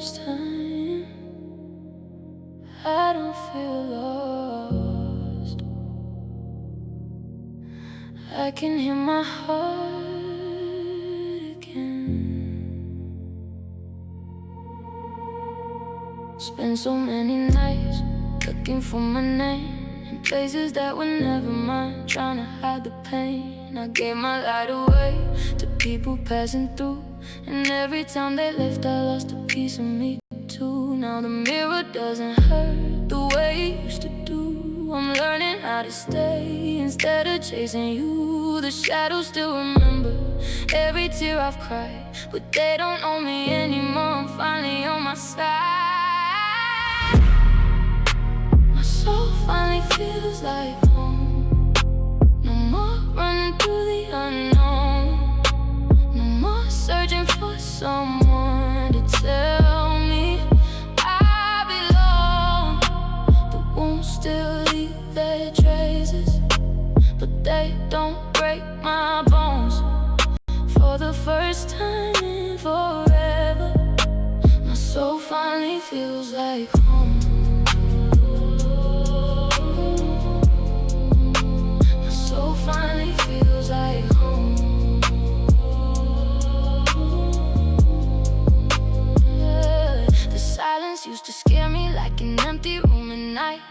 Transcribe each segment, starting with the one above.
first time, I don't feel lost. I can hear my heart again. Spent so many nights looking for my name in places that were never mine, trying to hide the pain. I gave my light away to people passing through, and every time they left I lost a piece of me too. Now the mirror doesn't hurt the way it used to do. I'm learning how to stay instead of chasing you. The shadows still remember every tear I've cried, but they don't know me anymore. I'm finally on my side. My soul finally feels like home. No more running through the unknown. No more searching for someone to tell me I belong. The wounds still leave their traces, but they don't break my bones. For the first time in forever, my soul finally feels like home. My soul finally feels like home. Yeah. The silence used to scare me like an empty room at night.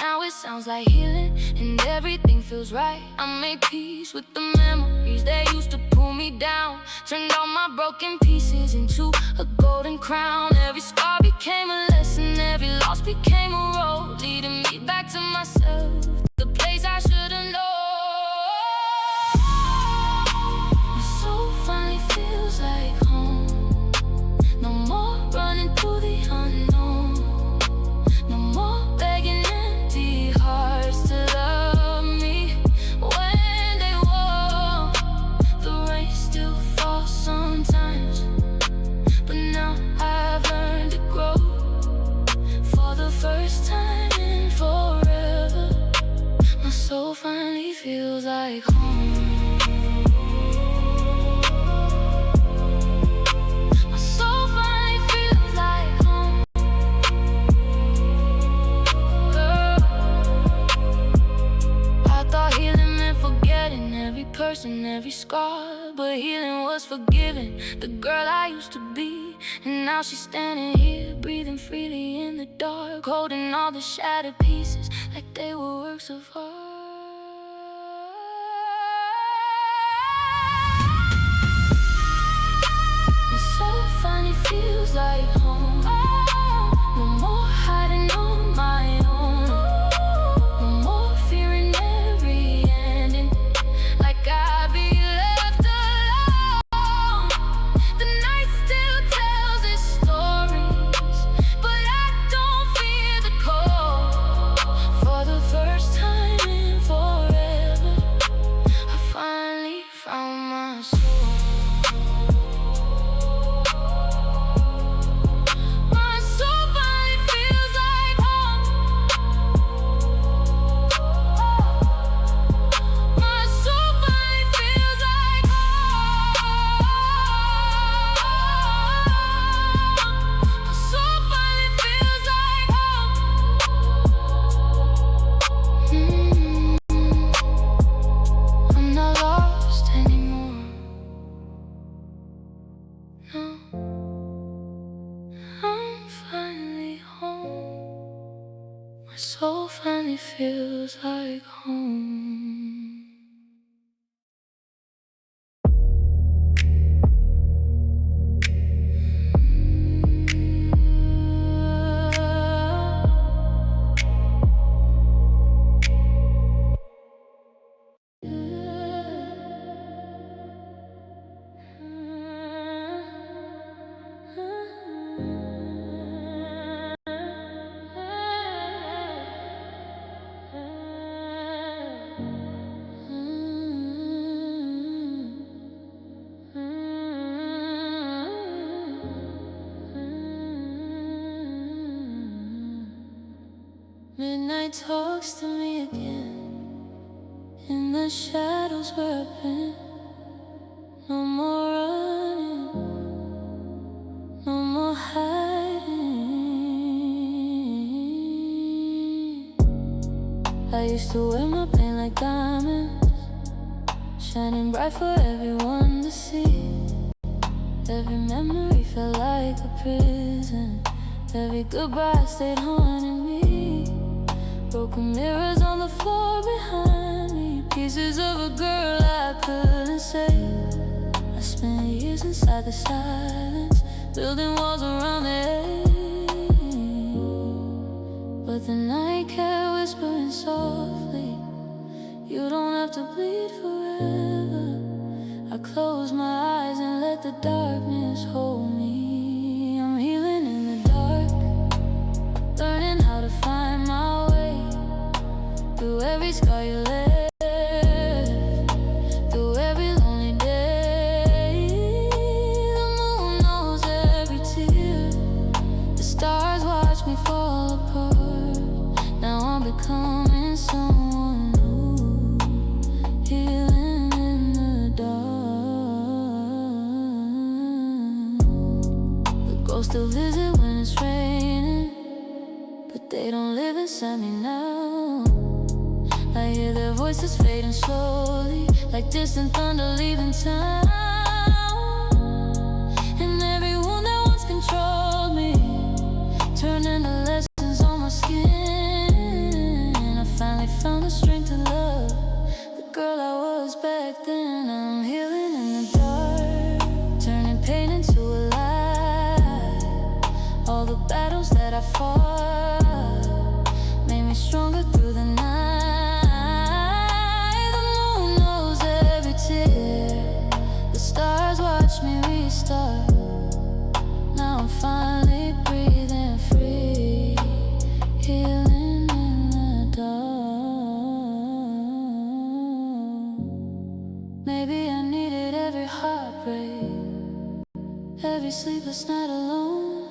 Now it sounds like healing, and everything feels right. I made peace with the memories that used to pull me down. Turned all my broken pieces into a golden crown. Every scar became a lesson, every loss became a road leading me back to myself, the place I should've known. My soul finally feels like home. No more running through the unknown. No more begging empty hearts to love me when they walk. The rain still falls sometimes, but now I've learned to grow. For the first time in forever, my soul finally feels like home. My soul finally feels like home. I thought healing meant forgetting every person, every scar, but healing was forgiving the girl I used to be. And now she's standing here, breathing freely in the dark, holding all the shattered pieces like they were works of art. My soul finally feels like home. No more hiding on my own. No more fearing every ending, like I'd be left alone. The night still tells its stories, but I don't fear the cold. For the first time in forever, I finally found my soul. My soul finally feels like home. My soul finally feels like home. My soul finally feels like home. I'm not lost anymore. No, I'm finally home. My soul finally feels like home. Midnight talks to me again in the shadows where I've been. No more running, no more hiding. I used to wear my pain like diamonds, shining bright for everyone to see. Every memory felt like a prison, every goodbye stayed haunting me. Broken mirrors on the floor behind me, pieces of a girl I couldn't save. I spent years inside the silence, building walls around the edge. But the night kept whispering softly, you don't have to bleed forever. I closed my eyes and let the darkness hold me. I'm healing in the dark, learning how to find my way through every scar you left, through every lonely day. The moon knows every tear, the stars watch me fall apart. Now I'm becoming someone new, healing in the dark. The ghosts still visit when it's raining, but they don't live inside me now. I hear their voices fading slowly, like distant thunder leaving town. And every wound that once controlled me turned into lessons on my skin. I finally found the strength to love the girl I was back then. I'm healing in the dark, turning pain into a light. All the battles that I fought made me stronger through the night. The stars watch me restart. Now I'm finally breathing free, healing in the dark. Maybe I needed every heartbreak, every sleepless night alone.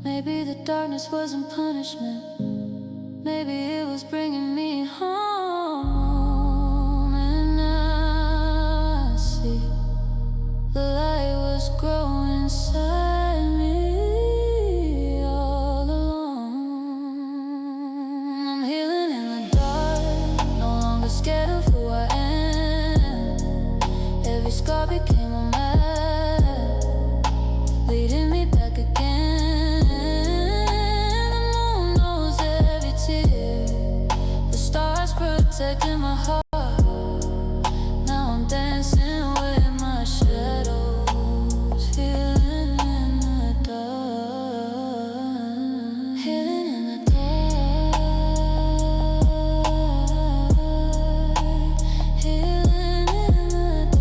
Maybe the darkness wasn't punishment, maybe it was bringing me home. The light was growing inside me all along. I'm healing in the dark, no longer scared of who I am. Every scar became a map, leading me back again. The moon knows every tear, the stars protecting my heart. Now I'm dancing with my shadows, healing in the dark, healing in the dark, healing in the dark.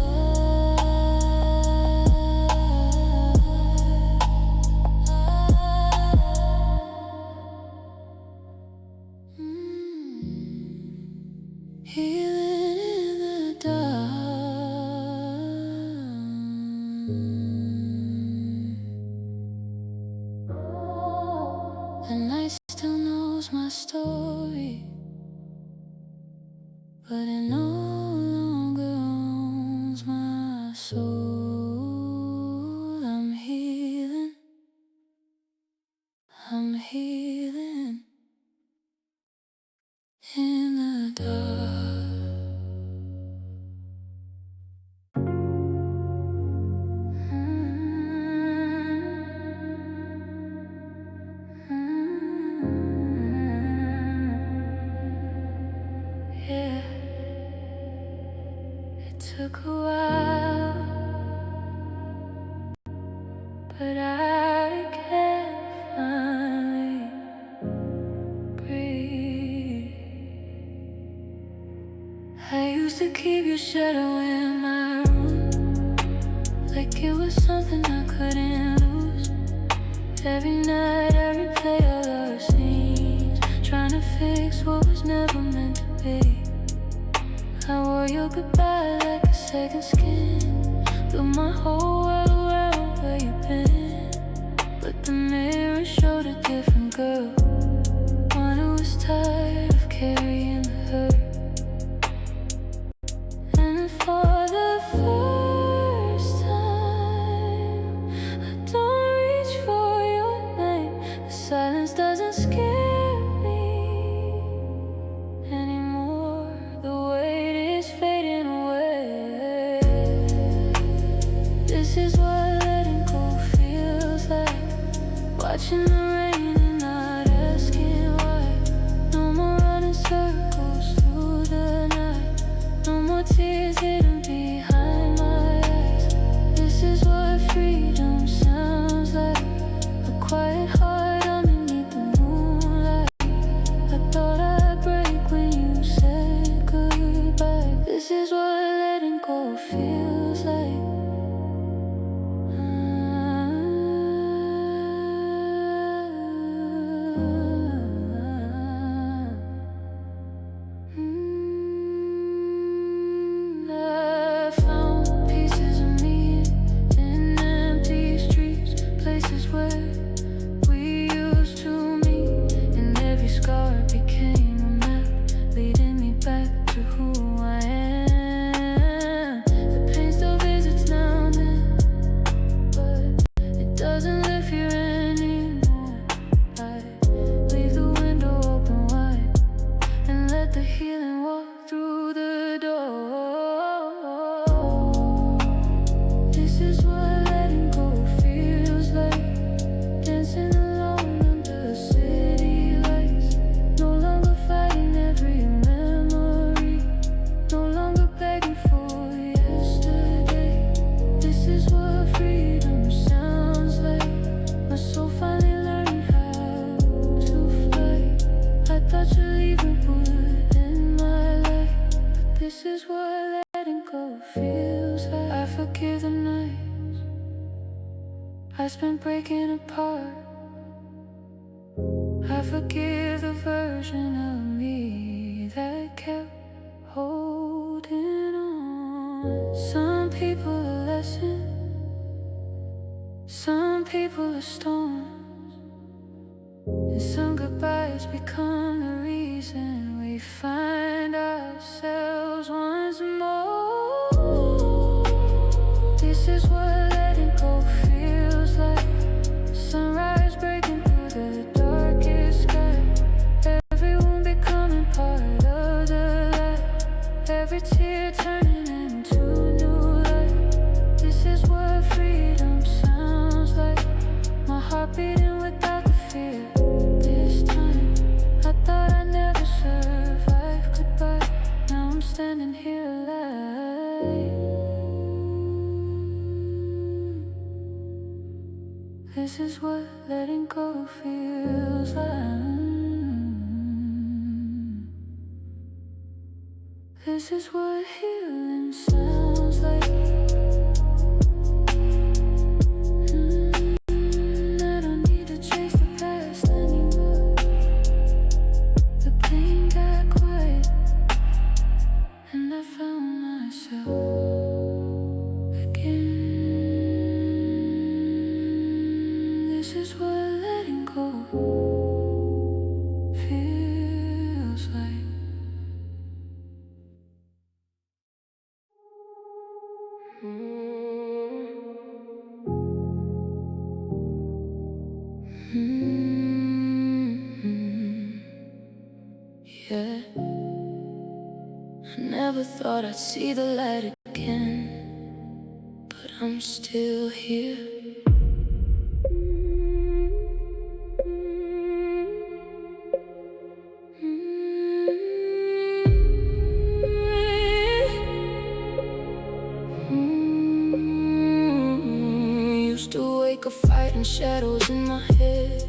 Healing in the dark. The night still knows my story, but it no longer owns my soul. I'm healing in the dark. Yeah, it took a while, but I can finally breathe. I used to keep your shadow in my room, like it was something I couldn't lose. Every night I replay all our scenes, trying to fix what was never meant to be. I wore your goodbye like a second skin, built my whole world around where you've been. But the mirror showed a different girl, one who was tired of carrying the hurt. And for the first time, I don't reach for your name. The silence doesn't scare me, feeling walk through the door. This is what letting go feels like. Dancing alone under city lights. No longer fighting every memory. No longer begging for yesterday. This is what freedom sounds like. My soul finally learning how to fly. I thought you leaving would end my life, but this is what letting go feels like. I forgive the nights I spent breaking apart. I forgive the version of me that kept holding on. Some people are lessons, some people are storms, and some goodbyes become the reason we find ourselves once more. This is what letting go feels like. Sunrise breaking through the darkest sky. Everyone becoming part of the light. Every tear turning into new light. This is what freedom sounds like. My heart beating without the fear. This time I thought I'd never survive goodbye. Now I'm standing here alive. This is what letting go feels like. This is what healing sounds like. I don't need to chase the past anymore. The pain got quiet, and I found myself again. This is what letting go feels like. Yeah, I never thought I'd see the light again, but I'm still here. Used to wake up fighting shadows in my head.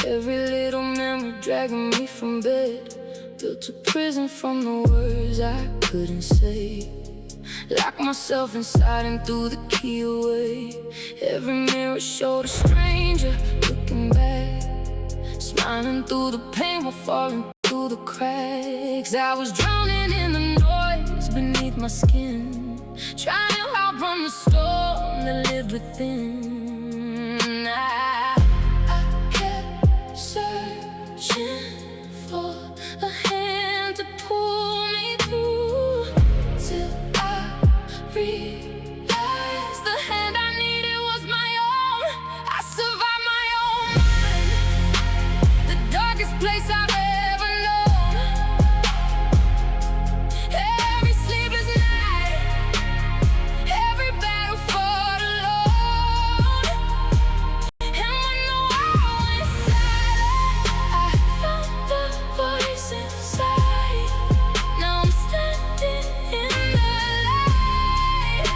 Every little memory dragging me from bed. Built a prison from the words I couldn't say. Locked myself inside and threw the key away. Every mirror showed a stranger looking back, smiling through the pain while falling through the cracks. I was drowning in the noise beneath my skin, trying to outrun the storm that lived within. I kept searching for a hand to pull me through, till I realized the hand I needed was my own. I survived my own mind, the darkest place I've ever known. Every sleepless night, every battle fought alone. And when the world went silent, I found the voice inside. Now I'm standing in the light.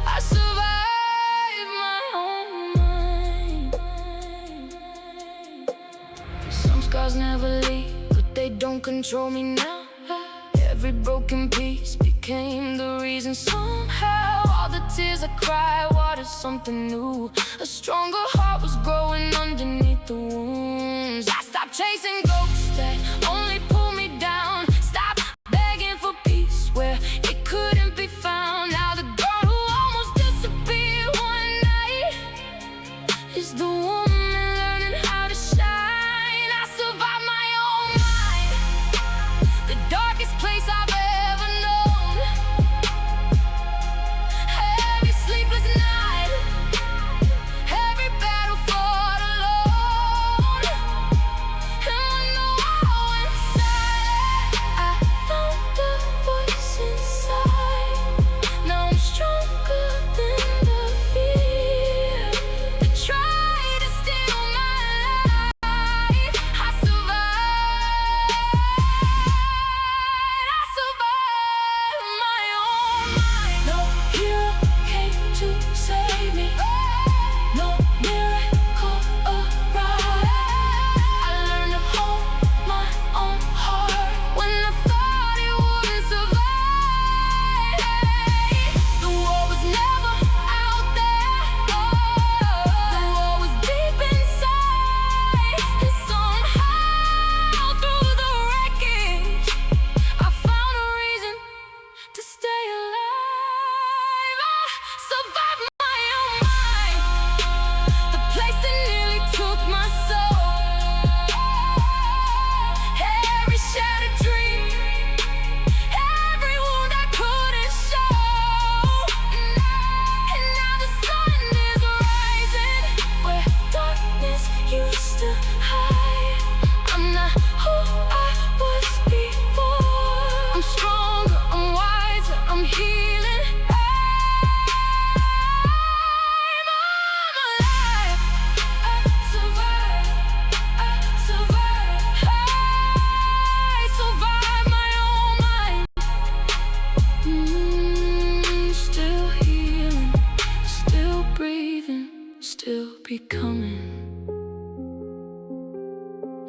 I survived my own mind. Some scars never leave, but they don't control me now. Every broken piece became the reason somehow. All the tears I cried watered something new. A stronger heart was growing underneath the wounds. I stopped chasing ghosts that only pull me down. Stopped begging for peace where it couldn't be found. Now the girl who almost disappeared one night is the woman learning how to shine. I survived my own mind, the darkest place I've ever known. Every sleepless night, every battle fought alone.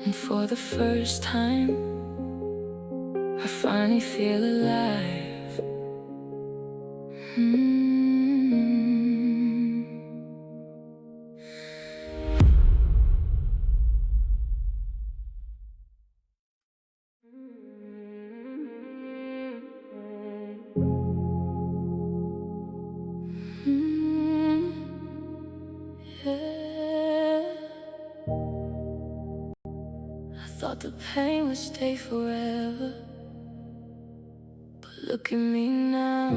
And for the first time, I finally feel alive. I thought the pain would stay forever, but look at me now.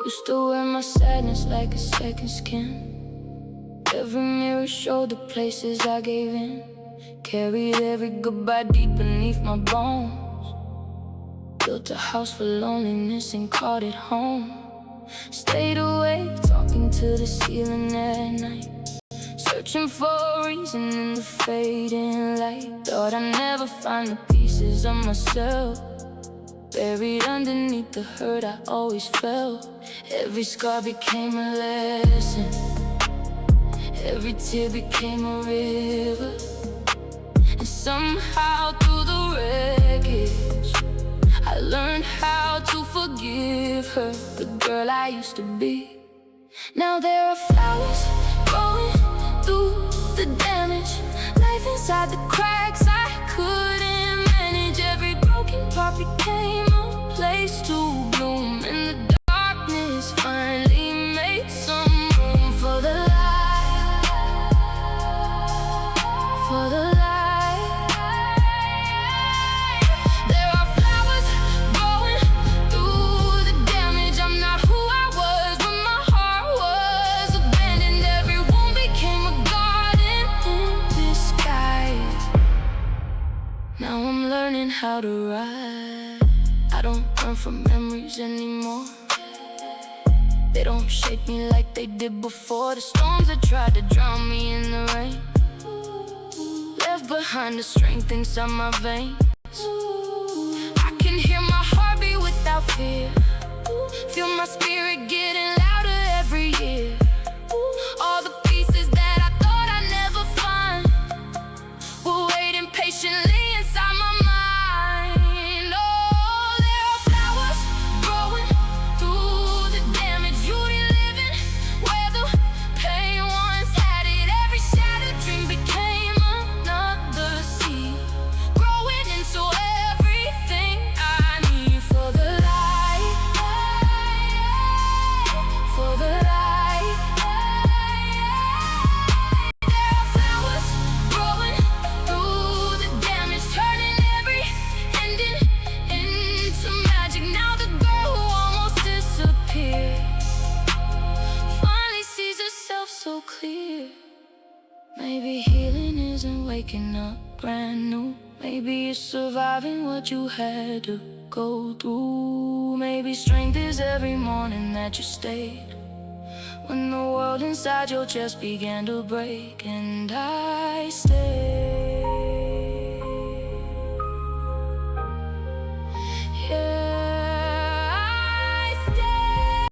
Used to wear my sadness like a second skin. Every mirror showed the places I gave in. Carried every goodbye deep beneath my bones. Built a house for loneliness and called it home. Stayed awake, talking to the ceiling at night, searching for a reason in the fading light. Thought I'd never find the pieces of myself, buried underneath the hurt I always felt. Every scar became a lesson, every tear became a river. And somehow through the wreckage, I learned how to forgive her, the girl I used to be. Now there are flowers growing through the damage, life inside the cracks I couldn't manage. Every broken part became a place to bloom, and the darkness finally made some room for the light, for the light. There are flowers growing through the damage. I'm not who I was when my heart was abandoned. Every wound became a garden in disguise. Now I'm learning how to ride. I don't run from memories anymore. They don't shake me like they did before. The storms that tried to drown me in the rain left behind the strength inside my veins. I can hear my heartbeat without fear, feel my spirit getting louder every year. All the pieces that I thought I'd never find were waiting patiently inside my mind. Oh, there are flowers growing through the damage, beauty living where the pain once had it. Every shattered dream became another seed, growing into everything I need. For the light, for the light. There are flowers growing through the damage, turning every ending into magic. Now the girl who almost disappeared finally sees herself so clear. Maybe healing isn't waking up brand new. Maybe it's surviving what you had to go through. Maybe strength is every morning that you stayed, when the world inside your chest began to break, and I stayed. Yeah, I stayed.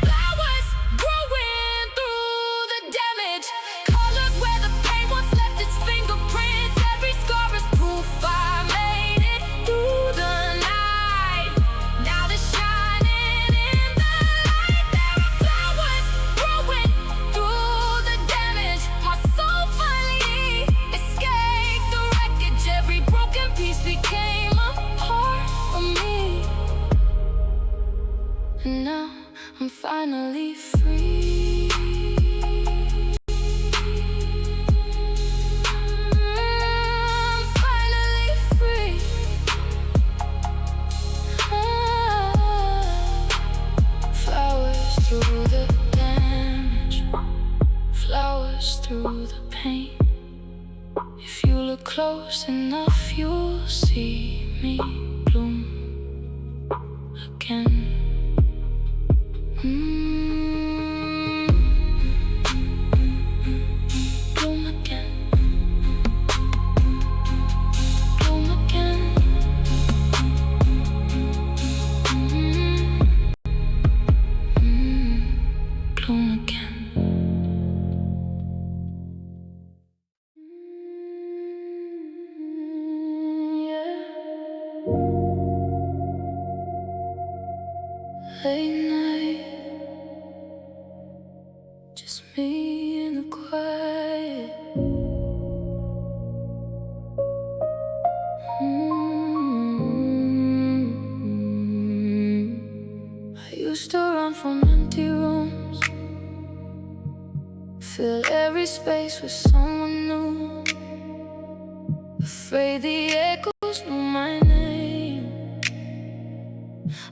Flowers growing through the damage, colors where the pain once left its fingerprints. Every scar is proof I made it through the night. Now they're shining in the light. There are flowers growing through the damage. My soul finally escaped the wreckage. Every broken piece became a part of me, and now I'm finally free. I'm finally free. Flowers through the damage, flowers through the pain. If you look close enough, you'll see me bloom again. me in the quiet. I used to run from empty rooms, fill every space with someone new. Afraid the echoes knew my name,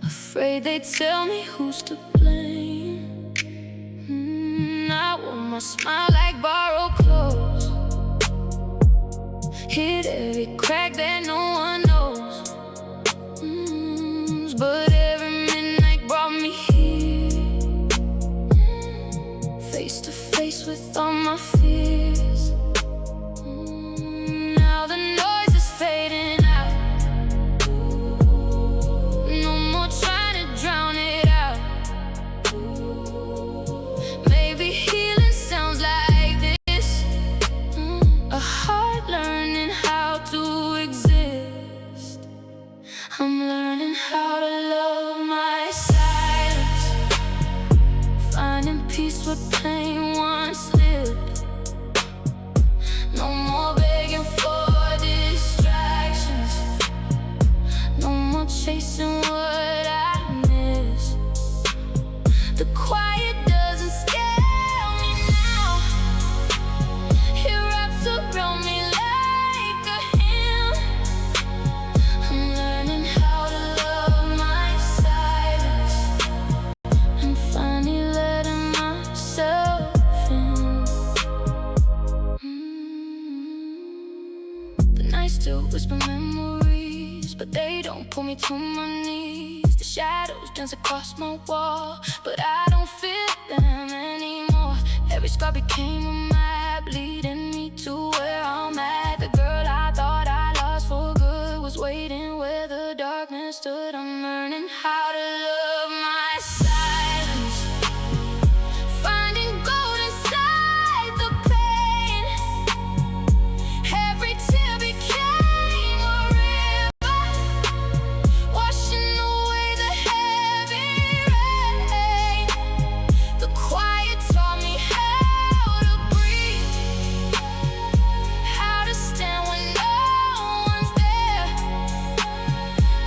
afraid they'd tell me who's to blame. I wore my smile like borrowed clothes, hid every crack that no one knows. But every midnight brought me here, face to face with all my fears. Now the noise is fading out, no more trying to drown it out. Maybe healing sounds like this, a heart learning how to exist. I'm learning how to love my silence, finding peace where pain once lived. No more begging for distractions, no more chasing what I miss. The quiet doesn't scare me now, it wraps around me like a hymn. I'm learning how to love my silence, and finally letting myself in. The night still whisper memories, but they don't pull me to my knees. The shadows dance across my wall, but I don't feel them anymore. Every scar became a map, leading me to where I'm at. The girl I thought I lost for good was waiting where the darkness stood. I'm learning how to love my silence, finding gold inside the pain. Every tear became a river, washing away the heavy rain. The quiet taught me how to breathe, how to stand when no one's there.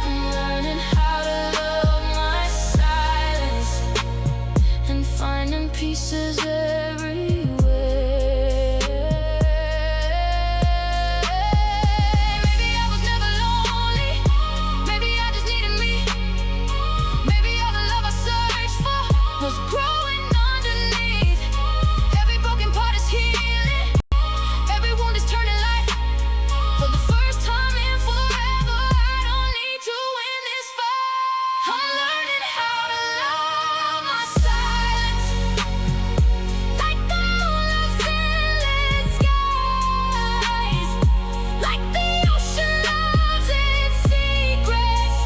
I'm learning how to love my silence, and finding pieces everywhere. Maybe I was never lonely, maybe I just needed me. Maybe all the love I searched for was growing underneath. Every broken part is healing, every wound is turning light. For the first time in forever, I don't need to win this fight. I'm learning how to love my silence, like the moon loves endless skies, like the ocean loves its secrets,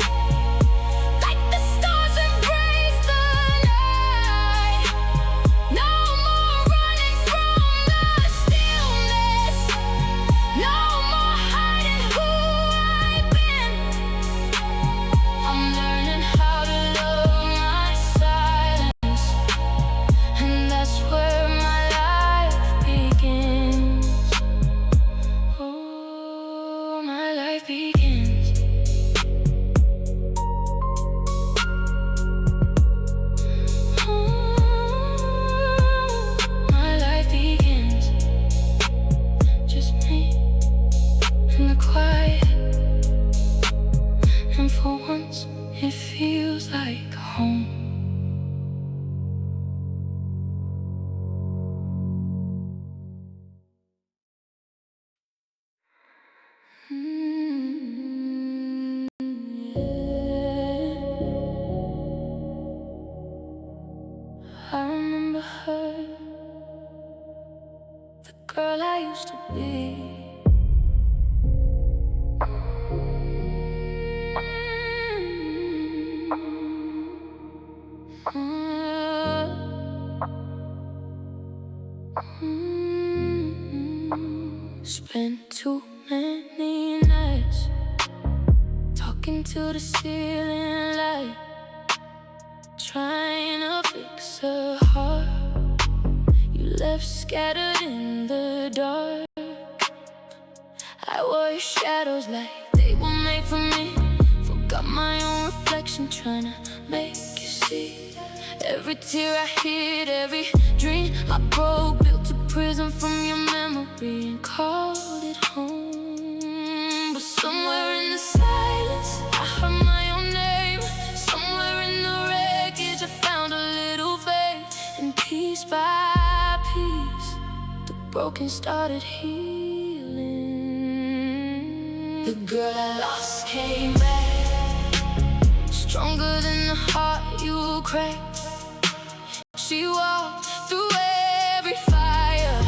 like the stars embrace the night. No more running from the stillness, no more hiding who I've been. I'm learning how to love my silence, and that's where my life begins. Oh, my life begins. My life begins. Just me in the quiet, and for once it feels like home. I remember her, the girl I used to be. Spent too many nights talking to the ceiling light, trying to fix her heart. You left scattered in the dark. I wore shadows like they were made for me. Forgot my own reflection, trying to make you see. Every tear I hid, every dream I broke, built a prison from your memory and called it home. But somewhere in the silence, I heard my own name. Somewhere in the wreckage, I found a little faith. And piece by piece, the broken started healing. The girl I lost came back, stronger than the heart you cracked. She walked through every fire,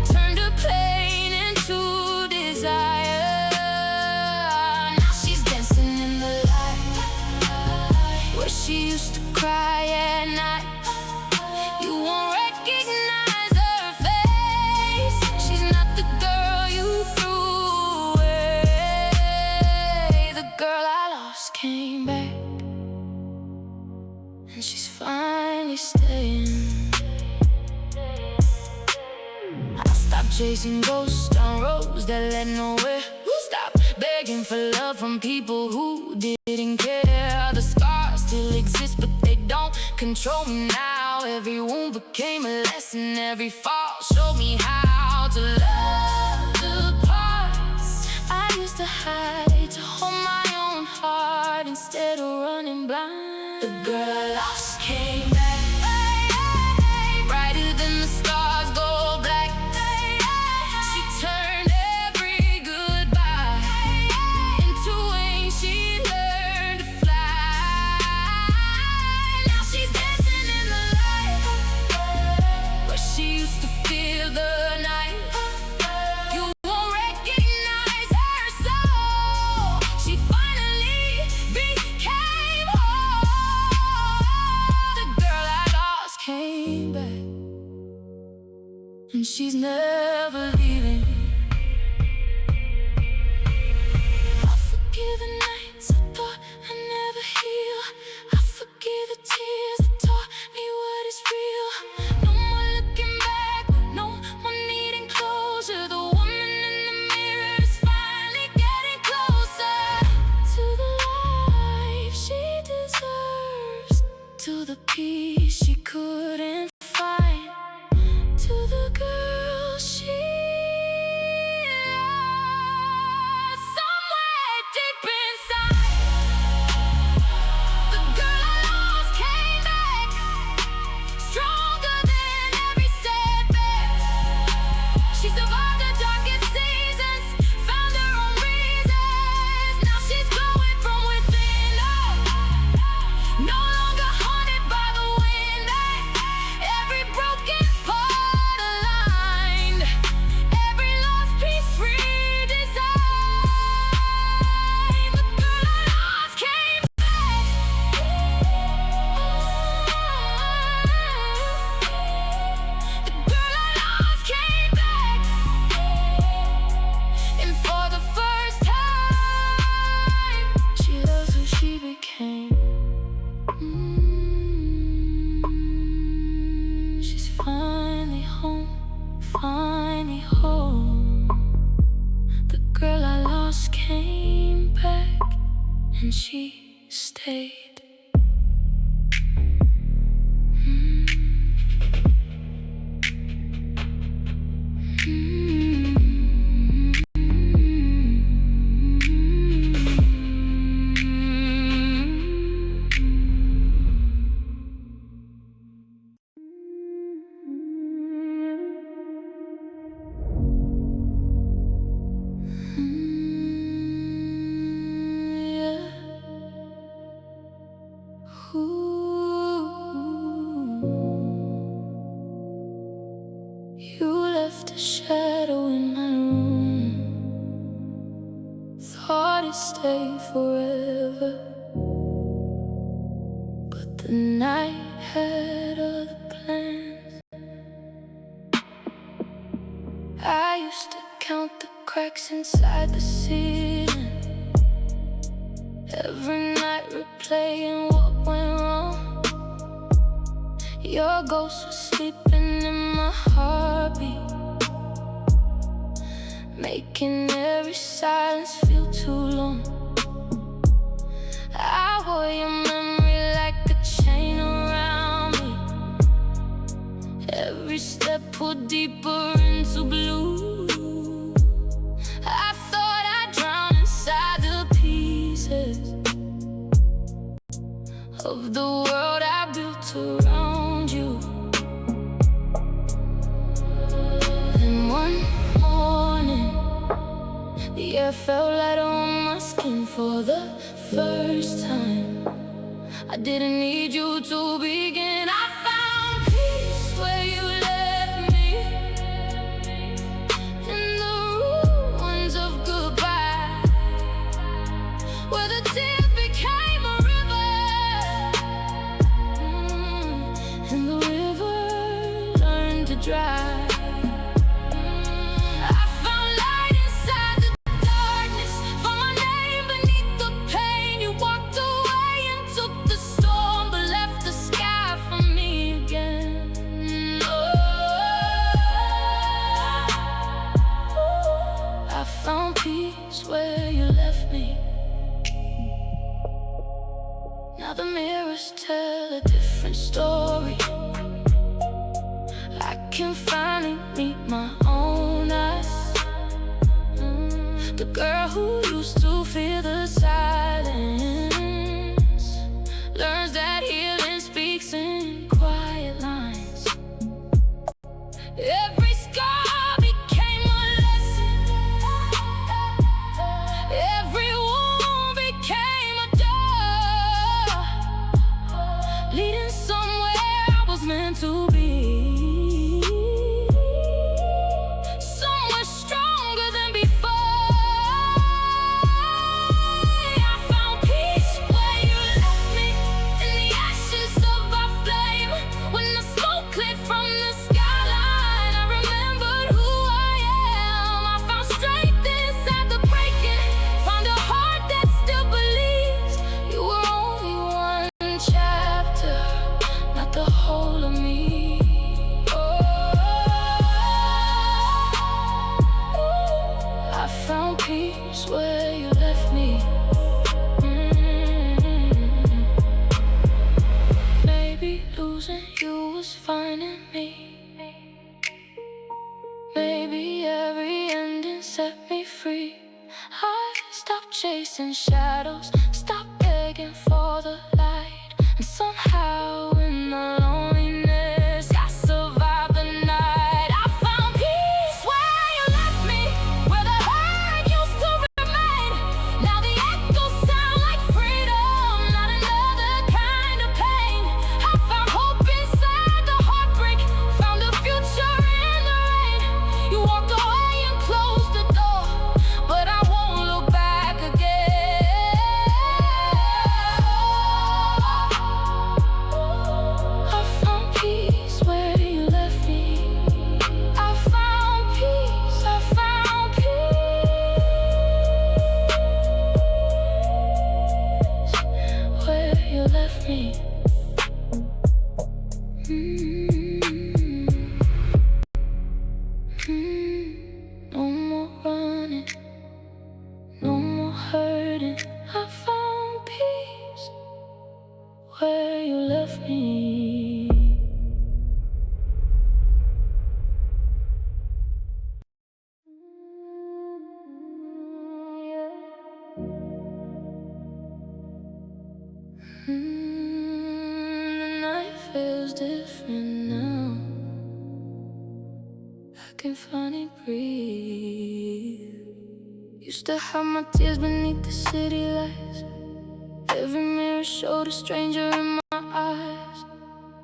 turned her pain into desire. Now she's dancing in the light, where she used to cry at night. You won't recognize her face. She's not the girl you threw away. The girl I lost came back, and she's finally staying. I stopped chasing ghosts down roads that led nowhere. Stop begging for love from people who didn't care. The scars still exist, but they don't control me now. Every wound became a lesson. Every fall showed me how to love the parts I used to hide, to hold my own heart instead of running blind. The girl I lost came back, brighter than the stars go black. She turned every goodbye into wings. She learned to fly. Now she's dancing in the light, where she used to feel the night. You won't recognize her soul. She finally became whole. The girl I lost came back, and she's never leaving. I forgive the nights I thought I'd never heal. I forgive the tears that taught me what is real. No more looking back, no more needing closure. The woman in the mirror is finally getting closer to the life she deserves, to the peace she couldn't find, to the girl she lost somewhere deep inside. The girl I lost came back, stronger than every setback. She survived the darkest seasons, found her own reasons. Now she's glowing from within, no longer haunted by the wind. Every broken part aligned, every lost piece redesigned. The girl I lost came back. The girl I lost came back, and for the first time, she loves who she became. She's finally home, finally home. The girl I lost came back, and she stayed. You left a shadow in my room, thought it'd stay forever, but the night had other plans. I used to count the cracks inside the ceiling, every night replaying what went wrong. Your ghost was sleeping in my my heartbeat, making every silence feel too long. I wore your memory like a chain around me. Every step pulled deeper into blue. I thought I'd drown inside the pieces of the world I built around you. Then one morning, the air felt lighter on my skin for the first time. I didn't need you to begin. I found peace where you left me, in the ruins of goodbye, where the tears became a river, and the river learned to dry. Found peace where you left me. Now the mirrors tell a different story. I can finally meet my own eyes. The girl who used to fear the silence learns that healing speaks in quiet lines. Every scar meant to be so much stronger than before. I found peace where you left me, in the ashes of our flame. When the smoke cleared from the skyline, I remembered who I am. I found strength inside the breaking, found a heart that still believes you were only one chapter, not the whole of me. I found peace where you left me. Maybe losing you was finding me. Maybe every ending set me free. I stopped chasing shadows, stopped begging for the light, and somehow in the loneliness I survived the night. I found peace where you left me, where the hurt used to remain. Now the echoes sound like freedom, not another kind of pain. I found hope inside the heartbreak, found a future in the rain. You walked away and closed the door, but I won't look back again. I found peace where you left me. I found peace, I found peace where you left me. No more running, no more hurting. I found peace where you left me. The night feels different now. I can finally breathe. Used to hide my tears beneath the city lights. Every mirror showed a stranger in my eyes.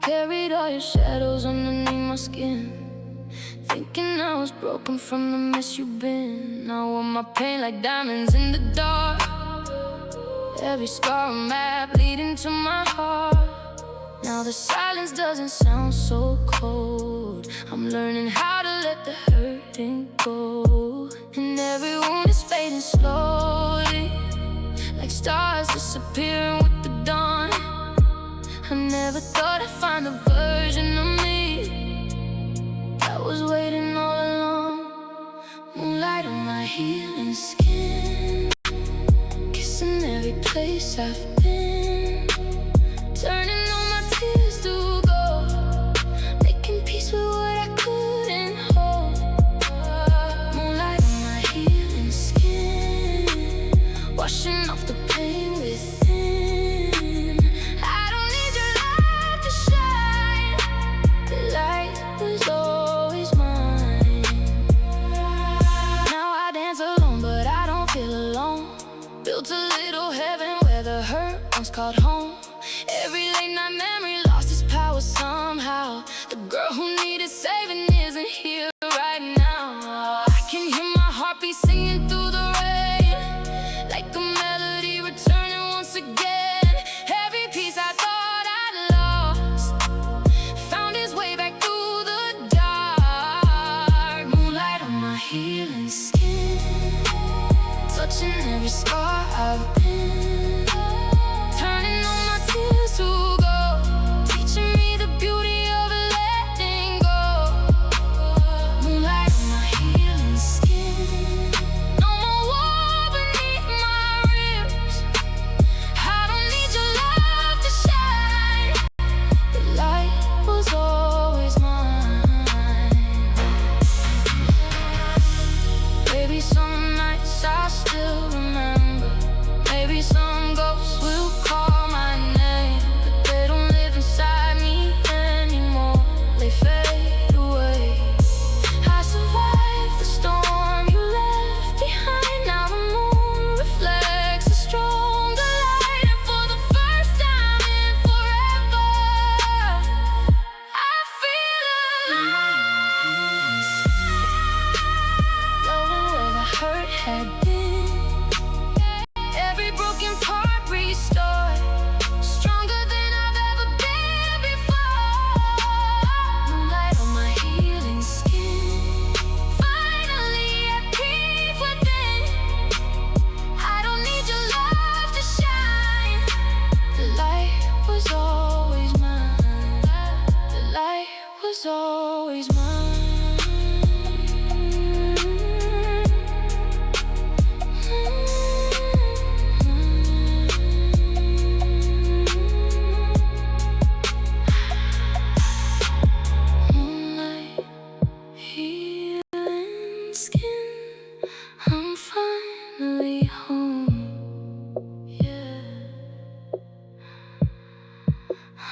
Carried all your shadows underneath my skin, thinking I was broken from the mess you've been. I wore my pain like diamonds in the dark. Every scar a map leading to my heart. Now the silence doesn't sound so cold. I'm learning how to let the hurting go. And every wound is fading slowly, like stars disappearing with the dawn. I never thought I'd find a version of me was waiting all along. Moonlight on my healing skin, kissing every place I've been, turning all my tears to gold, making peace with what I couldn't hold. Moonlight on my healing skin, washing off the pain within. I don't need your light to shine, the light was always mine. Now I dance alone, but I don't feel alone. Built a little heaven where the hurt once called home. Every late night memory lost its power somehow. The girl who needed saving isn't here right now. I can hear my heartbeat singing through the rain, like a melody returning once again. Every piece I thought I'd lost found its way back through the dark. Moonlight on my healing skin, touching every scar I've been, turning all my tears to gold, teaching me the beauty of letting go. Moonlight on my healing skin, no more war beneath my ribs. I don't need your love to shine, the light was always mine. Maybe some nights I still remember, maybe some ghosts will call my name, but they don't live inside me anymore, they fade away. I survived the storm you left behind. Now the moon reflects a stronger light, and for the first time in forever, I feel alive. Knowing where the hurt had been, every broken part restored, stronger than I've ever been before. Moonlight on my healing skin, finally at peace within. I don't need your love to shine, the light was always mine, the light was always mine. Moonlight, healing skin, I'm finally home. Yeah,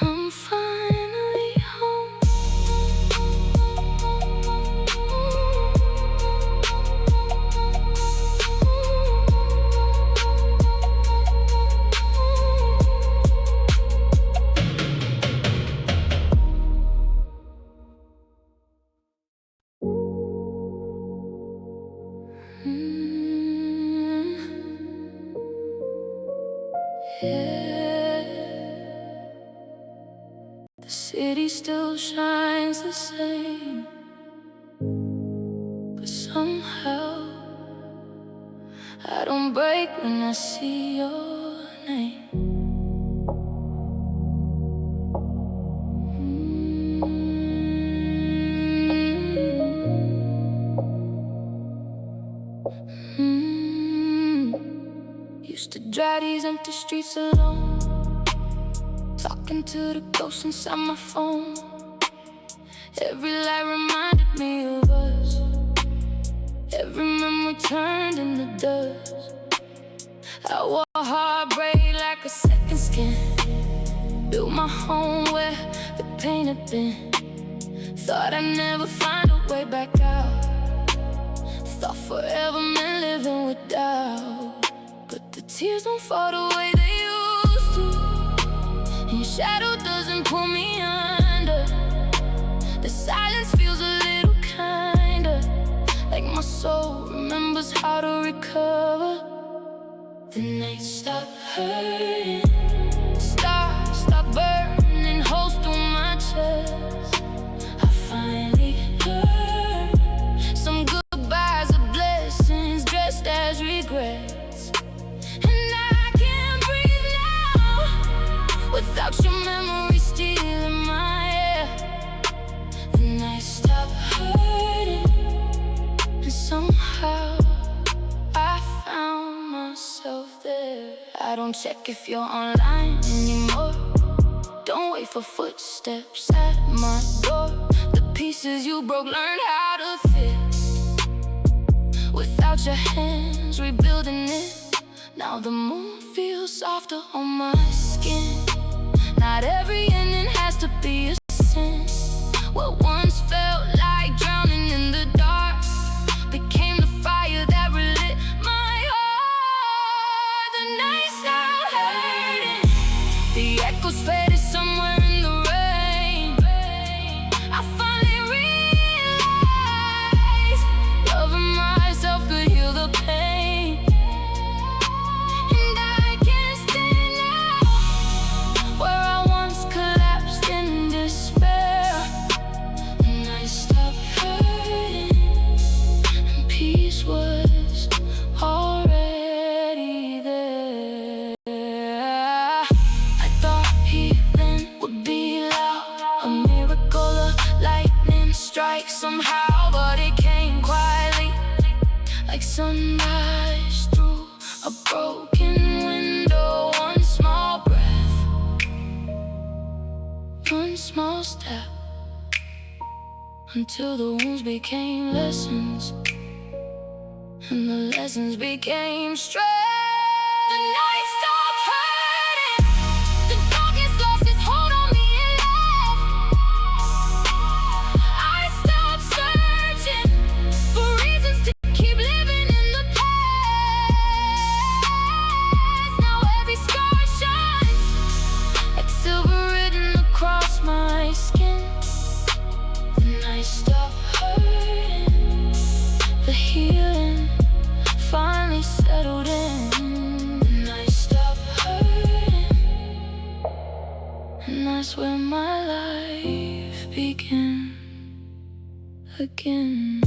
I'm finally home. Yeah, the city still shines the same, but somehow I don't break when I see your name. Used to drive these empty streets alone, talking to the ghosts inside my phone. Every light reminded me of us, every memory turned into dust. I wore heartbreak like a second skin, built my home where the pain had been. Thought I'd never find a way back out, thought forever meant living with doubt. But the tears don't fall the way they used to, and your shadow doesn't pull me under. The silence feels a little kinder, like my soul remembers how to recover. The nights stop hurting, stars stop burning holes through my chest. I finally heard some goodbyes are blessings dressed as regrets. And I can't breathe now without your memory stealing my air. The nights stop hurting. I don't check if you're online anymore. Don't wait for footsteps at my door. The pieces you broke, learn how to fit. Without your hands, rebuilding it. Now the moon feels softer on my skin. Not every ending has to be a sin. What once felt like drowning in the dark became the fire that relit my heart. The nights start hurting, the echoes faded somewhere in the rain. I finally realized loving myself could heal the pain. And I can't stand now where I once collapsed in despair. And I stopped hurting, and peace was already there. I thought healing would be loud, a miracle, a lightning strike somehow, but it came quietly, like sunrise through a broken window. One small breath, one small step, until the wounds became lessons, and the lessons became strength. The night stopped hurting, the darkness lost its hold on me and left. I stopped searching for reasons to keep living in the past. Now every scar shines like silver written across my skin. The night stopped hurting, the healing finally settled in. The night stopped hurting, and that's where my life began again.